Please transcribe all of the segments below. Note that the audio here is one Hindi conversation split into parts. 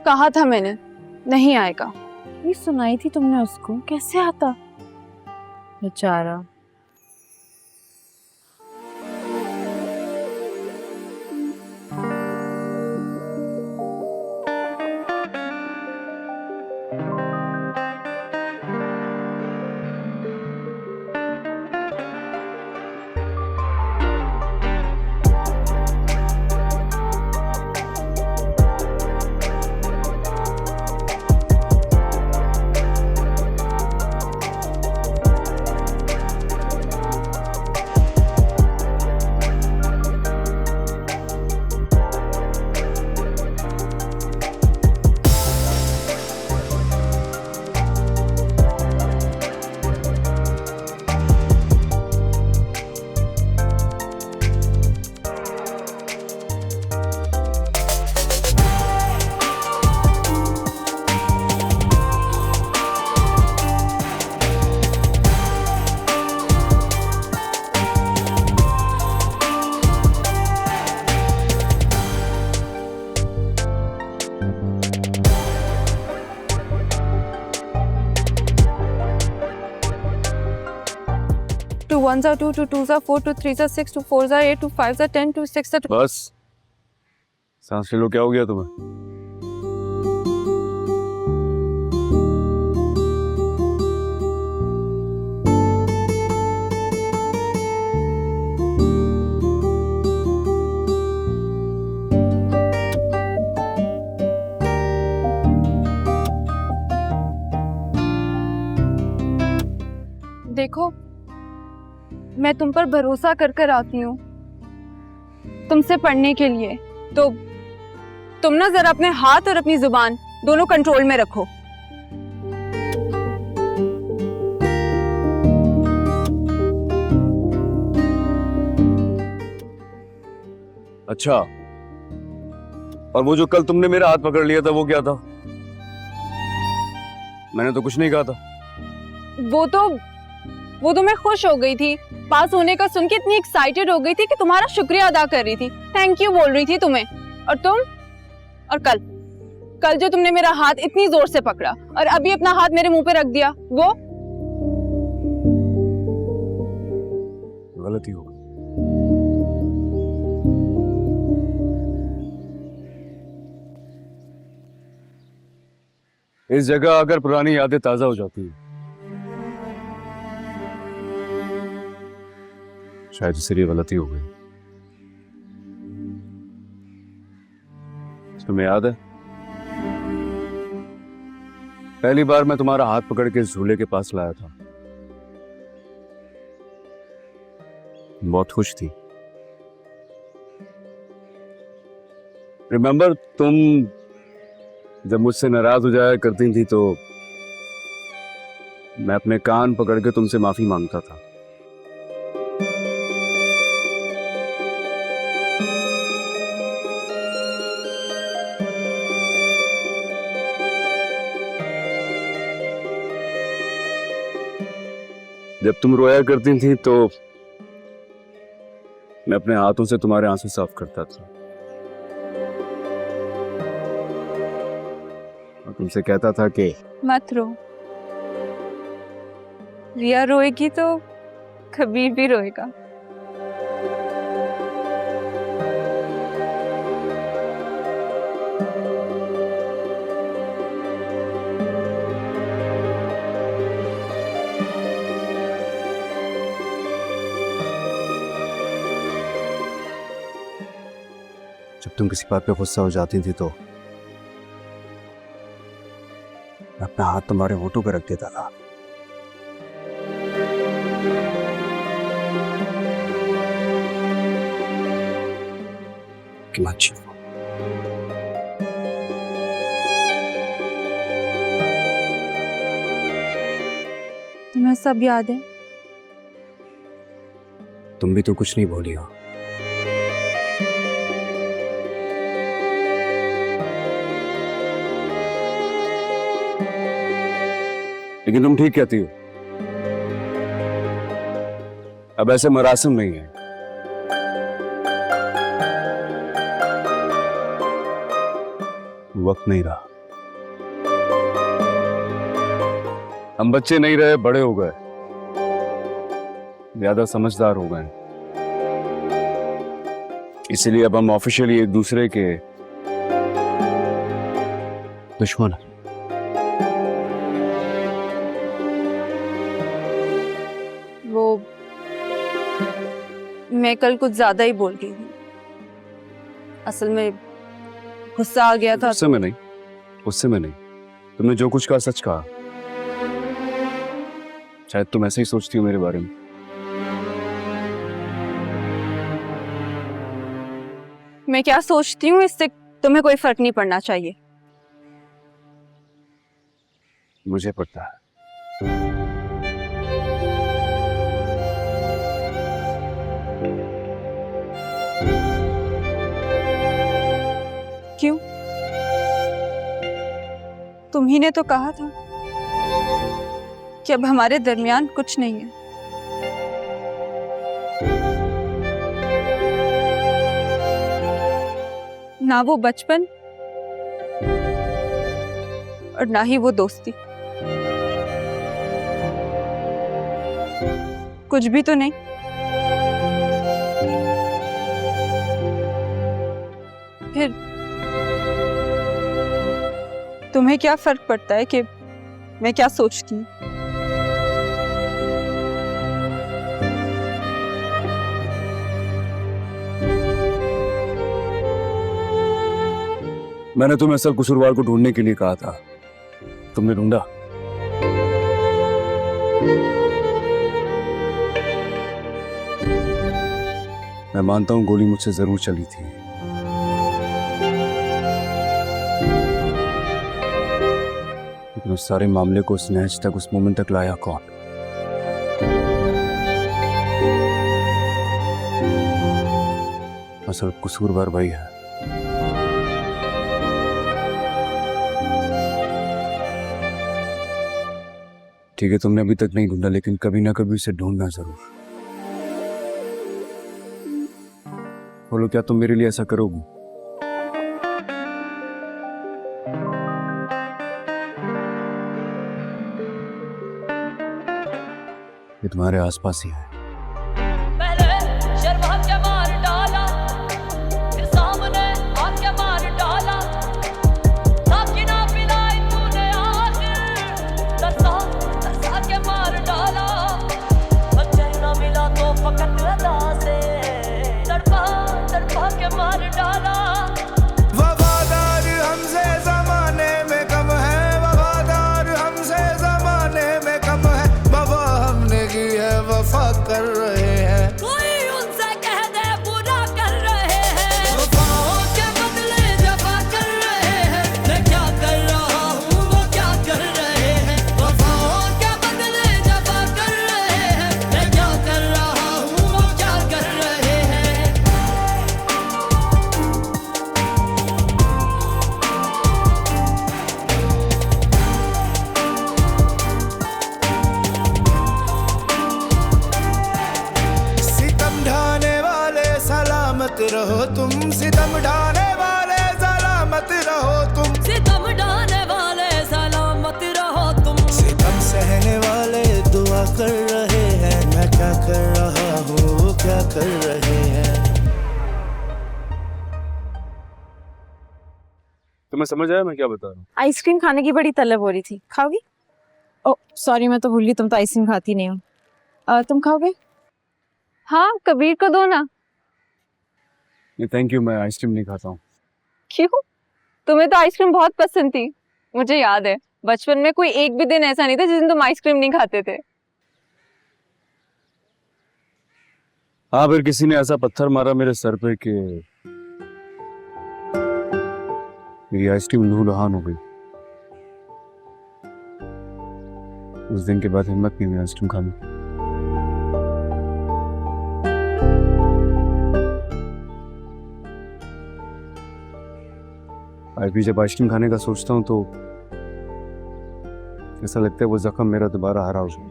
कहा था मैंने, नहीं आएगा। ये सुनाई थी तुमने उसको, कैसे आता बेचारा। टू वन जा 2, 2 2 जा 4, 2 3 जा 6, 2 4 जा 8, 2 5 जा 10, 2 6 जा 2। बस सांस ले लो, क्या हो गया तुम्हें? देखो, मैं तुम पर भरोसा कर कर आती हूँ तुमसे पढ़ने के लिए, तो तुम ना जरा अपने हाथ और अपनी जुबान दोनों कंट्रोल में रखो। अच्छा, और वो जो कल तुमने मेरा हाथ पकड़ लिया था वो क्या था? मैंने तो कुछ नहीं कहा था। वो तो मैं खुश हो गई थी, पास होने का सुन के इतनी एक्साइटेड हो गई थी कि तुम्हारा शुक्रिया अदा कर रही थी, थैंक यू बोल रही थी तुम्हें। और तुम, और कल जो तुमने मेरा हाथ इतनी जोर से पकड़ा और अभी अपना हाथ मेरे मुंह पे रख दिया, वो गलती होगी। इस जगह अगर पुरानी यादें ताजा हो जाती है, शायद इसलिए गलती हो गई। तुम्हें याद है पहली बार मैं तुम्हारा हाथ पकड़ के इस झूले के पास लाया था? बहुत खुश थी। रिमेंबर, तुम जब मुझसे नाराज हो जाया करती थी तो मैं अपने कान पकड़ के तुमसे माफी मांगता था। जब तुम रोया करती थी तो मैं अपने हाथों से तुम्हारे आंसू साफ करता था और तुमसे कहता था कि मत रो, रिया रोएगी तो कबीर भी रोएगा। जब तुम किसी बात पे गुस्सा हो जाती थी तो मैं अपना हाथ तुम्हारे होठों पे रख देता था। कि मत छीनो। तुम्हें सब याद है? तुम भी तो कुछ नहीं बोली हो। लेकिन तुम ठीक कहती हो, अब ऐसे मरासिम नहीं है। वक्त नहीं रहा। हम बच्चे नहीं रहे, बड़े हो गए, ज्यादा समझदार हो गए, इसीलिए अब हम ऑफिशियली एक दूसरे के दुश्मन हैं। वो मैं कल कुछ ज्यादा ही बोल गई थी। असल में गुस्सा आ गया था। उससे मैं नहीं, उससे मैं नहीं। तुमने जो कुछ कहा सच कहा। शायद तुम ऐसे ही सोचती हो मेरे बारे में। मैं क्या सोचती हूँ इससे तुम्हें कोई फर्क नहीं पड़ना चाहिए। मुझे पता है। क्यों? तुम ही ने तो कहा था कि अब हमारे दरमियान कुछ नहीं है। ना वो बचपन और ना ही वो दोस्ती। कुछ भी तो नहीं। फिर तुम्हें क्या फर्क पड़ता है कि मैं क्या सोचती हूँ? मैंने तुम्हें असल कसूरवार को ढूंढने के लिए कहा था, तुमने ढूंढा। मैं मानता हूं गोली मुझसे जरूर चली थी, लेकिन उस सारे मामले को उस नहज तक, उस मोमेंट तक लाया कौन? असल कसूरवार वही है। ठीक है, तुमने अभी तक नहीं ढूंढा, लेकिन कभी ना कभी उसे ढूंढना जरूर। बोलो, क्या तुम मेरे लिए ऐसा करोगी? ये तुम्हारे आसपास ही है। वफादार हमसे जमाने में कम है, वफादार हमसे जमाने में कम है। वफा हमने की है, वफा कर रहे हैं। कोई उनसे कह दे बुरा कर रहे हैं। वफाओं के बदले जफा कर रहे हैं। मैं क्या कर रहा हूँ वो क्या कर रहे हैं। वफाओं के बदले जफा कर रहे हैं। मैं क्या कर रहा हूँ वो क्या कर रहे हैं। सितम ढाने वाले सलामत रहो तुम, सितम ढाने वाले सलामत रहो तुम, सितम ढाने वाले सलामत रहो तुम। सितम सहने वाले दुआ कर रहे हैं। मैं क्या कर रहा हूँ वो क्या कर रहे हैं। तुम्हें समझ आया मैं क्या बता रहा हूँ? आइसक्रीम खाने की बड़ी तलब हो रही थी, खाओगी? ओ सॉरी, मैं तो भूल गई, तुम तो आइसक्रीम खाती नहीं हो। तुम खाओगे? हाँ, कबीर को दो ना। नहीं थैंक यू, मैं आइसक्रीम नहीं खाता हूँ। क्यों? तुम्हें तो आइसक्रीम बहुत पसंद थी। मुझे याद है बचपन में कोई एक भी दिन ऐसा नहीं था जिस दिन तुम आइसक्रीम नहीं खाते थे। हाँ, फिर किसी ने ऐसा पत्थर मारा मेरे सर पे कि मेरी आइसक्रीम लहूलुहान हो गई। उस दिन के बाद हिम्मत नहीं हुई आइसक्रीम खाने की। आज भी जब आइसक्रीम खाने का सोचता हूँ तो ऐसा लगता है वो जख्म मेरा दोबारा हरा हो जाए।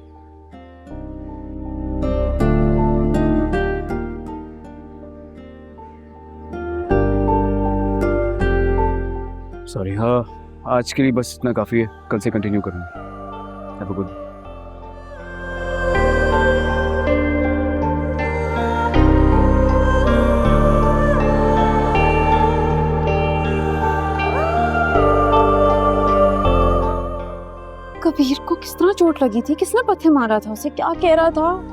सॉरी। हाँ, आज के लिए बस इतना काफी है, कल से कंटिन्यू करूँगा। Have a good कबीर को किस तरह चोट लगी थी? किसने पत्थर मारा था उसे? क्या कह रहा था?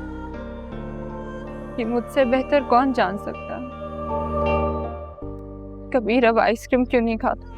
ये मुझसे बेहतर कौन जान सकता। कबीर अब आइसक्रीम क्यों नहीं खाता?